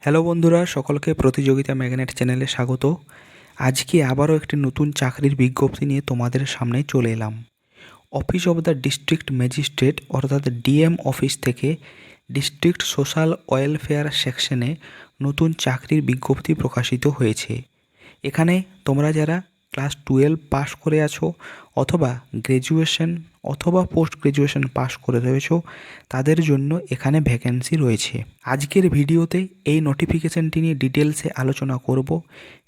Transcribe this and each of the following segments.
Hello বন্ধুরা, সকলকে প্রতিযোগিতা ম্যাগনেট চ্যানেলে স্বাগত। আজকে আবারও একটি নতুন চাকরির বিজ্ঞপ্তি নিয়ে তোমাদের সামনে চলে এলাম। Office of the district magistrate অর্থাৎ ডিএম অফিস থেকে ডিস্ট্রিক্ট সোশ্যাল ওয়েলফেয়ার সেকশনে নতুন চাকরির বিজ্ঞপ্তি প্রকাশিত হয়েছে। এখানে তোমরা যারা ক্লাস 12 পাস করে আছো অথবা গ্র্যাজুয়েশন অথবা পোস্ট গ্র্যাজুয়েশন পাস করে রয়েছো, তাদের জন্য এখানে ভ্যাকেন্সি রয়েছে। আজকের ভিডিওতে এই নোটিফিকেশানটি নিয়ে ডিটেলসে আলোচনা করব।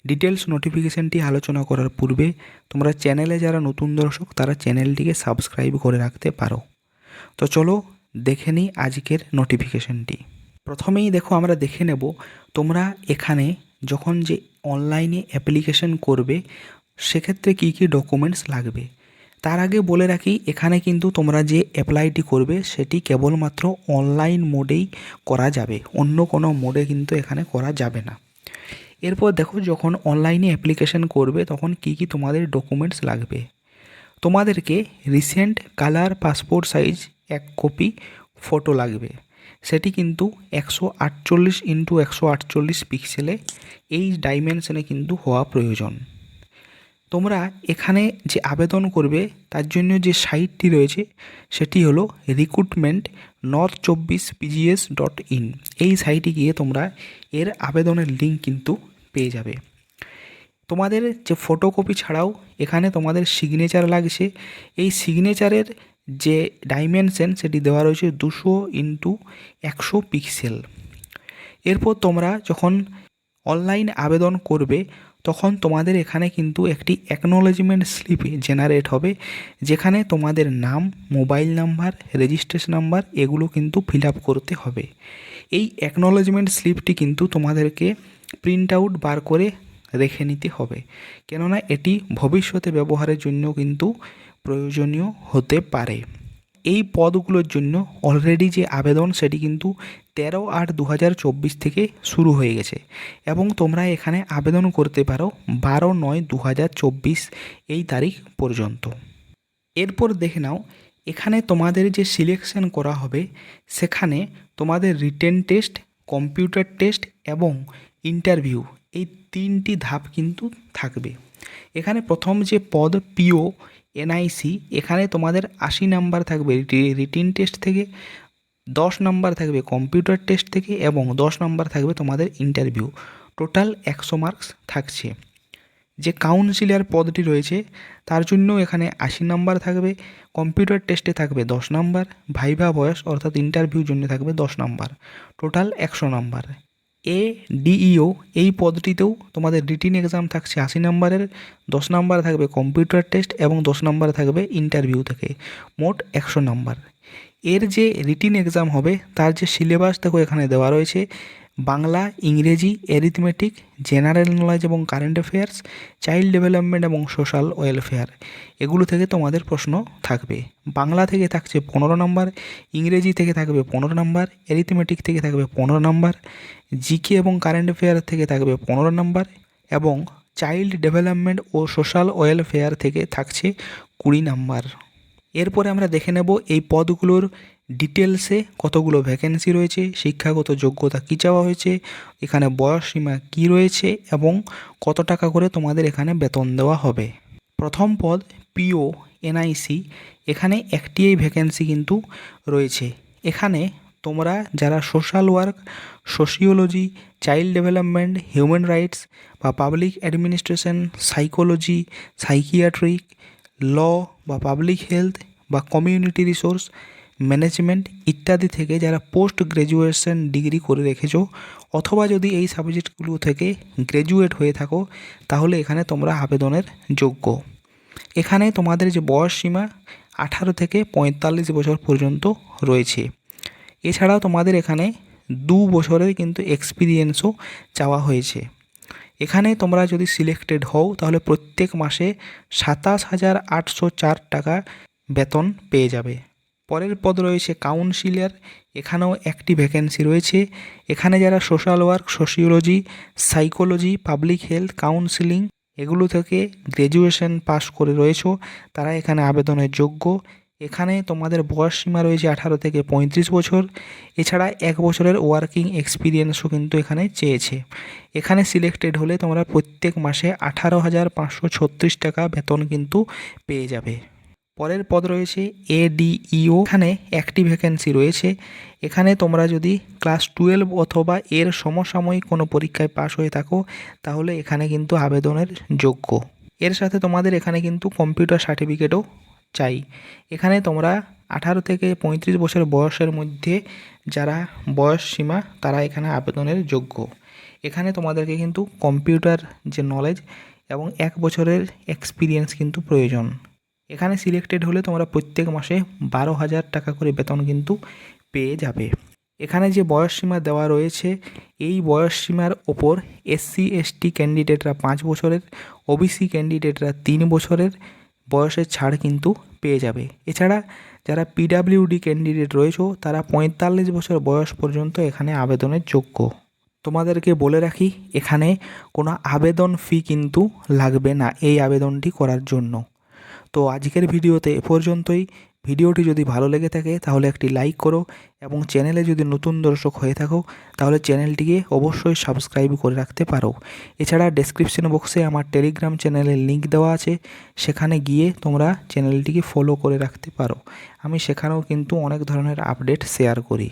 ডিটেলস নোটিফিকেশানটি আলোচনা করার পূর্বে তোমরা চ্যানেলে যারা নতুন দর্শক তারা চ্যানেলটিকে সাবস্ক্রাইব করে রাখতে পারো। তো চলো দেখে নিই আজকের নোটিফিকেশানটি। প্রথমেই দেখো, আমরা দেখে নেব তোমরা এখানে যখন যে অনলাইনে অ্যাপ্লিকেশন করবে সেক্ষেত্রে কী কী ডকুমেন্টস লাগবে। তার আগে বলে রাখি, এখানে কিন্তু তোমরা যে অ্যাপ্লাইটি করবে সেটি কেবলমাত্র অনলাইন মোডেই করা যাবে, অন্য কোনো মোডে কিন্তু এখানে করা যাবে না। এরপর দেখো, যখন অনলাইনে অ্যাপ্লিকেশন করবে তখন কী কী তোমাদের ডকুমেন্টস লাগবে। তোমাদেরকে recent colour passport size 1 copy photo লাগবে। সেটি কিন্তু 148x148 পিক্সেলে এই ডাইমেনশনে কিন্তু হওয়া প্রয়োজন। তোমরা এখানে যে আবেদন করবে তার জন্য যে সাইটটি রয়েছে সেটি হলো recruitment.north24pgs.in। এই সাইটে গিয়ে তোমরা এর আবেদনের লিঙ্ক কিন্তু পেয়ে যাবে। তোমাদের যে ফটোকপি ছাড়াও এখানে তোমাদের সিগনেচার লাগছে। এই সিগনেচারের যে ডাইমেনশন সেটি দেওয়া রয়েছে 200x100 পিক্সেল। এরপর তোমরা যখন অনলাইন আবেদন করবে তখন তোমাদের এখানে কিন্তু একটি অ্যাকনোলেজমেন্ট স্লিপ জেনারেট হবে, যেখানে তোমাদের নাম, মোবাইল নাম্বার, রেজিস্ট্রেশন নাম্বার এগুলো কিন্তু ফিল আপ করতে হবে। এই অ্যাকনোলেজমেন্ট স্লিপটি কিন্তু তোমাদেরকে প্রিন্ট আউট বার করে রেখে নিতে হবে, কেননা এটি ভবিষ্যতে ব্যবহারের জন্য কিন্তু প্রয়োজনীয় হতে পারে। এই পদগুলোর জন্য অলরেডি যে আবেদন সেটি কিন্তু 13/8/2024 থেকে শুরু হয়ে গেছে এবং তোমরা এখানে আবেদন করতে পারো 12/9/2024 এই তারিখ পর্যন্ত। এরপর দেখে নাও, এখানে তোমাদের যে সিলেকশন করা হবে সেখানে তোমাদের রিটেন টেস্ট, কম্পিউটার টেস্ট এবং ইন্টারভিউ এই 3টি ধাপ কিন্তু থাকবে। এখানে প্রথম যে পদ পিও এনআইসি, এখানে তোমাদের 80 নাম্বার থাকবে রিটেন টেস্ট থেকে, 10 নাম্বার থাকবে কম্পিউটার টেস্ট থেকে এবং 10 নাম্বার থাকবে তোমাদের ইন্টারভিউ। টোটাল 100 মার্কস থাকছে। যে কাউন্সিলর পদটি রয়েছে তার জন্য এখানে 80 নাম্বার থাকবে, কম্পিউটার টেস্টে থাকবে 10 নাম্বার, ভাইভা ভয়েস অর্থাৎ ইন্টারভিউর জন্য থাকবে 10 নাম্বার, টোটাল 100 নাম্বার। ডিইও এই পদটিতেও তোমাদের রিটিন এক্সাম থাকছে 80 নাম্বারের, 10 নাম্বার থাকবে কম্পিউটার টেস্ট এবং 10 নাম্বার থাকবে ইন্টারভিউ থেকে, মোট 100 নাম্বার। এর যে রিটিন এক্সাম হবে তার যে সিলেবাস দেখো এখানে দেওয়া রয়েছে, বাংলা, ইংরেজি, অ্যারিথমেটিক, জেনারেল নলেজ এবং কারেন্ট অ্যাফেয়ার্স, চাইল্ড ডেভেলপমেন্ট এবং সোশ্যাল ওয়েলফেয়ার এগুলো থেকে তোমাদের প্রশ্ন থাকবে। বাংলা থেকে থাকছে 15 নাম্বার, ইংরেজি থেকে থাকবে 15 নাম্বার, অ্যারিথমেটিক থেকে থাকবে 15 নাম্বার, জিকে এবং কারেন্ট অ্যাফেয়ার থেকে থাকবে 15 নাম্বার এবং চাইল্ড ডেভেলপমেন্ট ও সোশ্যাল ওয়েলফেয়ার থেকে থাকছে 20 নাম্বার। এরপরে আমরা দেখে নেব এই পদগুলোর ডিটেলসে কতগুলো ভ্যাকেন্সি রয়েছে, শিক্ষাগত যোগ্যতা কী চাওয়া হয়েছে, এখানে বয়সসীমা কী রয়েছে এবং কত টাকা করে তোমাদের এখানে বেতন দেওয়া হবে। প্রথম পদ পিও এনআইসি, এখানে একটিই ভ্যাকেন্সি কিন্তু রয়েছে। এখানে তোমরা যারা social work, sociology, child development, human rights বা পাবলিক অ্যাডমিনিস্ট্রেশন, সাইকোলজি, সাইকিয়াট্রিক, ল বা পাবলিক হেলথ বা কমিউনিটি রিসোর্স ম্যানেজমেন্ট ইত্যাদি থেকে যারা পোস্ট গ্র্যাজুয়েশন ডিগ্রি করে রেখেছো অথবা যদি এই সাবজেক্টগুলো থেকে গ্র্যাজুয়েট হয়ে থাকো তাহলে এখানে তোমরা আবেদনের যোগ্য। এখানে তোমাদের যে বয়স সীমা 18 থেকে 45 বছর পর্যন্ত রয়েছে। এছাড়াও তোমাদের এখানে 2 বছরের কিন্তু এক্সপিরিয়েন্সও চাওয়া হয়েছে। এখানে তোমরা যদি সিলেক্টেড হও তাহলে প্রত্যেক মাসে 27,804 টাকা বেতন পেয়ে যাবে। পরের পদ রয়েছে কাউন্সিলর, এখানেও একটি ভ্যাকেন্সি রয়েছে। এখানে যারা social work, sociology, psychology, public health, counselling এগুলো থেকে গ্র্যাজুয়েশন পাস করে রয়েছো তারা এখানে আবেদনের যোগ্য। এখানে তোমাদের বয়স সীমা রয়েছে 18 থেকে 35 বছর। এছাড়া 1 বছরের ওয়ার্কিং এক্সপিরিয়েন্সও কিন্তু এখানে চেয়েছে। এখানে সিলেক্টেড হলে তোমরা প্রত্যেক মাসে 18,536 টাকা বেতন কিন্তু পেয়ে যাবে। পরের পদ রয়েছে এডিইও। এখানে একটি ভ্যাকেন্সি রয়েছে। এখানে তোমরা যদি ক্লাস 12 অথবা এর সমসাময়িক কোনো পরীক্ষায় পাশ হয়ে থাকো তাহলে এখানে কিন্তু আবেদনের যোগ্য। এর সাথে তোমাদের এখানে কিন্তু কম্পিউটার সার্টিফিকেটও চাই। এখানে তোমরা 18 থেকে 35 বছর বয়সের মধ্যে যারা বয়স সীমা তারা এখানে আবেদনের যোগ্য। এখানে তোমাদেরকে কিন্তু কম্পিউটার যে নলেজ এবং 1 বছরের এক্সপিরিয়েন্স কিন্তু প্রয়োজন। এখানে সিলেক্টেড হলে তোমরা প্রত্যেক মাসে 12,000 টাকা করে বেতন কিন্তু পেয়ে যাবে। এখানে যে বয়স সীমা দেওয়া রয়েছে এই বয়স সীমার ওপর এসসি এসটি ক্যান্ডিডেটরা 5 বছরের, ওবিসি ক্যান্ডিডেটরা 3 বছরের বয়সের ছাড় কিন্তু পেয়ে যাবে। এছাড়া যারা পিডাব্লিউডি ক্যান্ডিডেট রয়েছে তারা 45 বছর বয়স পর্যন্ত এখানে আবেদনের যোগ্য। তোমাদেরকে বলে রাখি এখানে কোনো আবেদন ফি কিন্তু লাগবে না এই আবেদনটি করার জন্য। তো আজকের ভিডিওতে এ পর্যন্তই। ভিডিওটি যদি ভালো লেগে থাকে তাহলে একটি লাইক করো এবং চ্যানেলে যদি নতুন দর্শক হয়ে থাকো তাহলে চ্যানেলটিকে অবশ্যই সাবস্ক্রাইব করে রাখতে পারো। এছাড়া ডেসক্রিপশন বক্সে আমার টেলিগ্রাম চ্যানেলের লিঙ্ক দেওয়া আছে, সেখানে গিয়ে তোমরা চ্যানেলটিকে ফলো করে রাখতে পারো। আমি সেখানেও কিন্তু অনেক ধরনের আপডেট শেয়ার করি।